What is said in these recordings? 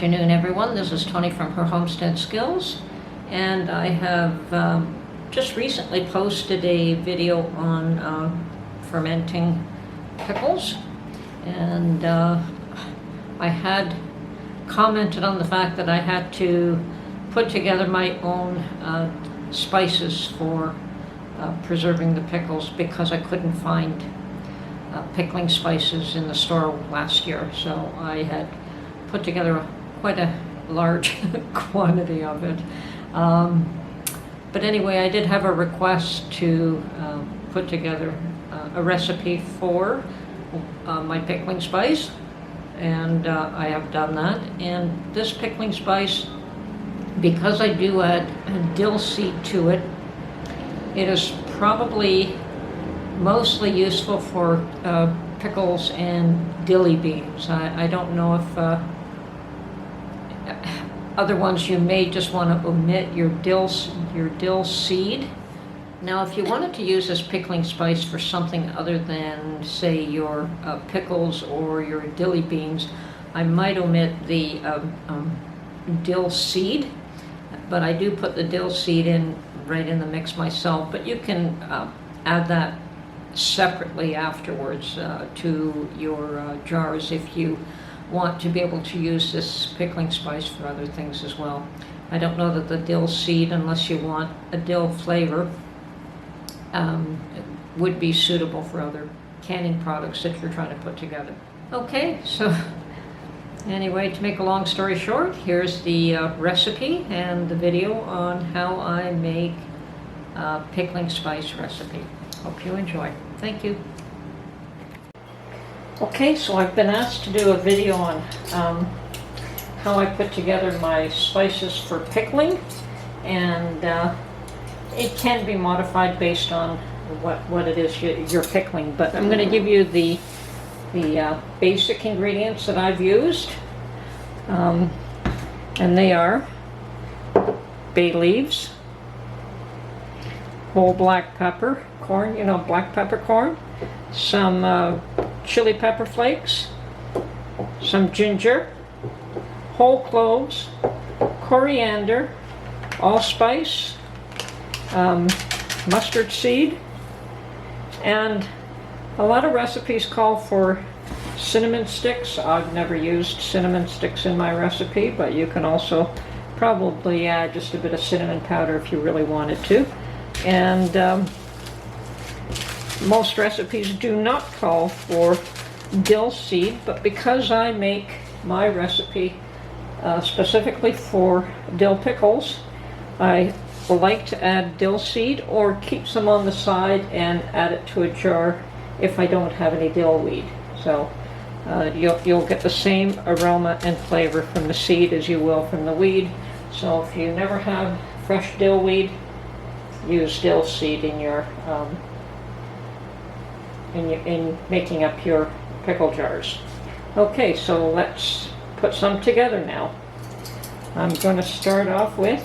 afternoon, everyone. This is Tony from Her Homestead Skills, and I have just recently posted a video on fermenting pickles, and I had commented on the fact that I had to put together my own spices for preserving the pickles because I couldn't find pickling spices in the store last year, so I had put together quite a large quantity of it. But anyway, I did have a request to put together a recipe for my pickling spice, and I have done that. And this pickling spice, because I do add dill seed to it, it is probably mostly useful for pickles and dilly beans. I don't know if other ones you may just want to omit your dill seed. Now, if you wanted to use this pickling spice for something other than, say, your pickles or your dilly beans, I might omit the dill seed, but I do put the dill seed in right in the mix myself. But you can add that separately afterwards to your jars if you want to be able to use this pickling spice for other things as well. I don't know that the dill seed, unless you want a dill flavor, would be suitable for other canning products that you're trying to put together. Okay, so anyway, to make a long story short, here's the recipe and the video on how I make pickling spice recipe. Hope you enjoy. Thank you. Okay, so I've been asked to do a video on how I put together my spices for pickling, and it can be modified based on what it is you're pickling, but I'm going to give you the basic ingredients that I've used, and they are bay leaves, whole black pepper corn, black peppercorn, some chili pepper flakes, some ginger, whole cloves, coriander, allspice, mustard seed, and a lot of recipes call for cinnamon sticks. I've never used cinnamon sticks in my recipe, but you can also probably add just a bit of cinnamon powder if you really wanted to. And most recipes do not call for dill seed, but because I make my recipe specifically for dill pickles, I like to add dill seed or keep some on the side and add it to a jar if I don't have any dill weed. So you'll get the same aroma and flavor from the seed as you will from the weed. So if you never have fresh dill weed, use dill seed in your in making up your pickle jars. Okay, so let's put some together now. I'm going to start off with,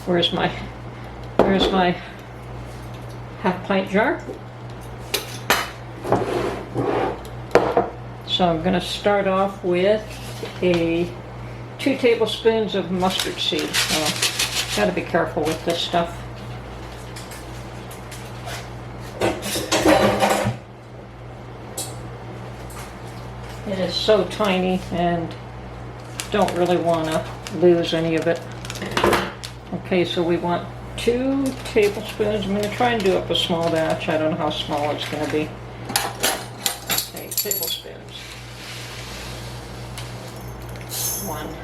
where's my half pint jar. So I'm going to start off with 2 tablespoons of mustard seed. Got to be careful with this stuff. It is so tiny and don't really want to lose any of it. Okay, so we want 2 tablespoons. I'm going to try and do up a small batch. I don't know how small it's going to be. Okay, tablespoons. 1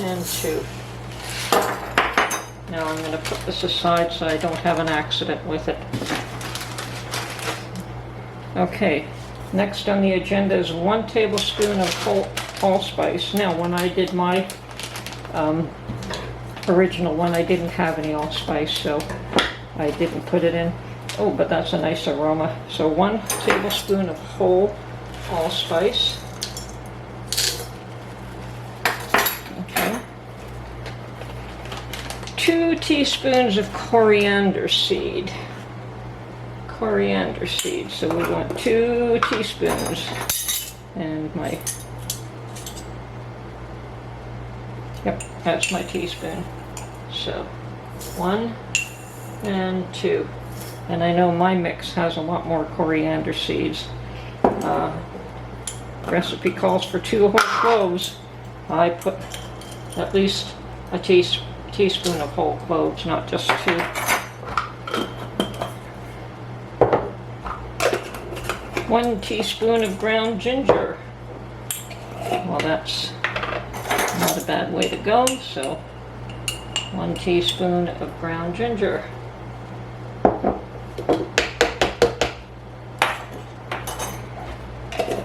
and 2. Now I'm going to put this aside so I don't have an accident with it. Okay. Next on the agenda is 1 tablespoon of allspice. Now, when I did my original one, I didn't have any allspice, so I didn't put it in. Oh, but that's a nice aroma. So 1 tablespoon of whole allspice. Okay. 2 teaspoons of coriander seed. Coriander seed. So we want 2 teaspoons. And my Yep, that's my teaspoon. So 1 and 2. And I know my mix has a lot more coriander seeds. Recipe calls for 2 whole cloves. I put at least a teaspoon of whole cloves, not just 2. 1 teaspoon of ground ginger. Well, that's not a bad way to go, so 1 teaspoon of ground ginger.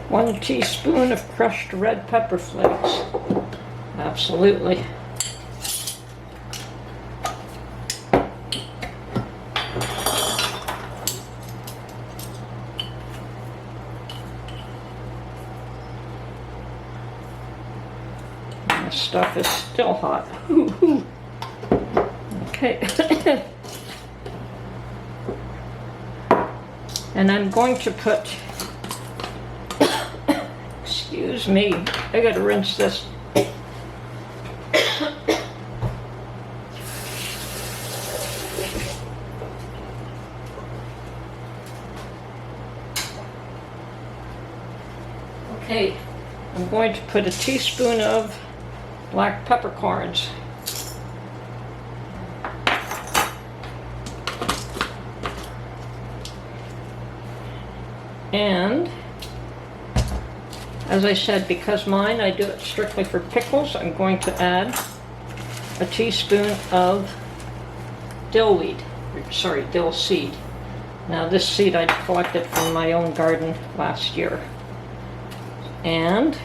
1 teaspoon of crushed red pepper flakes. Absolutely. This stuff is still hot. Okay. And I'm going to put, excuse me, I gotta rinse this. Okay, I'm going to put a teaspoon of black peppercorns. And as I said, because mine, I do it strictly for pickles, I'm going to add a teaspoon of dill seed. Now this seed I collected from my own garden last year. And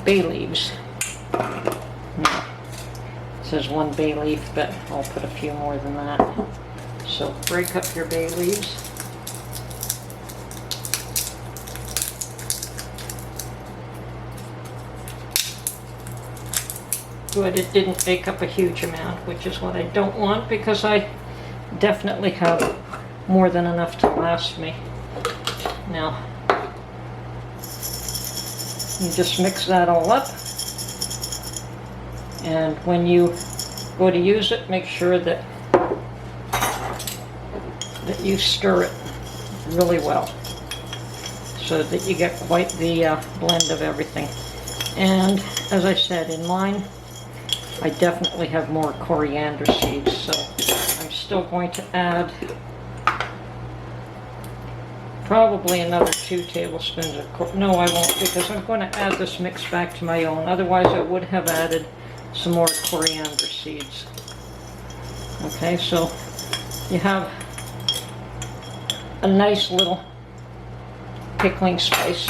bay leaves. No, it says 1 bay leaf, but I'll put a few more than that. So break up your bay leaves. Good, it didn't make up a huge amount, which is what I don't want, because I definitely have more than enough to last me. Now, you just mix that all up, and when you go to use it, make sure that you stir it really well, so that you get quite the blend of everything. And as I said, in mine, I definitely have more coriander seeds, so I'm still going to add probably another 2 tablespoons of no, I won't, because I'm going to add this mix back to my own. Otherwise, I would have added some more coriander seeds. Okay, so you have a nice little pickling spice,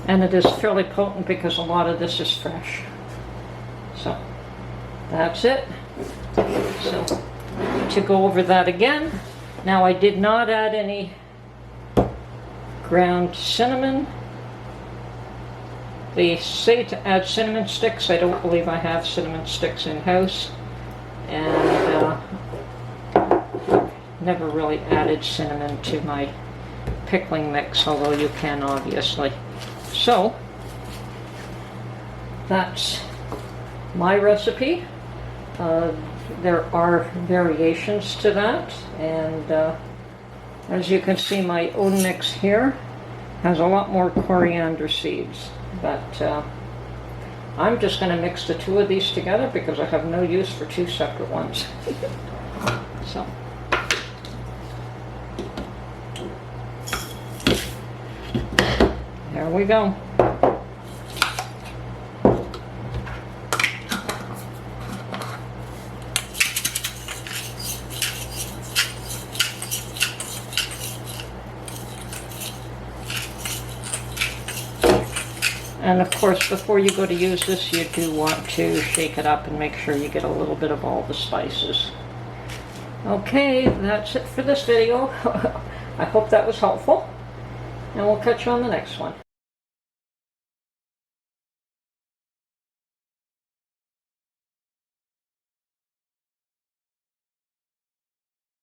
and it is fairly potent because a lot of this is fresh. So that's it. So to go over that again, now I did not add any ground cinnamon. They say to add cinnamon sticks. I don't believe I have cinnamon sticks in house, and never really added cinnamon to my pickling mix, although you can obviously. So that's my recipe. There are variations to that, and as you can see, my own mix here has a lot more coriander seeds, but I'm just going to mix the 2 of these together because I have no use for 2 separate ones. So there we go. And of course, before you go to use this, you do want to shake it up and make sure you get a little bit of all the spices. Okay, that's it for this video. I hope that was helpful, and we'll catch you on the next one.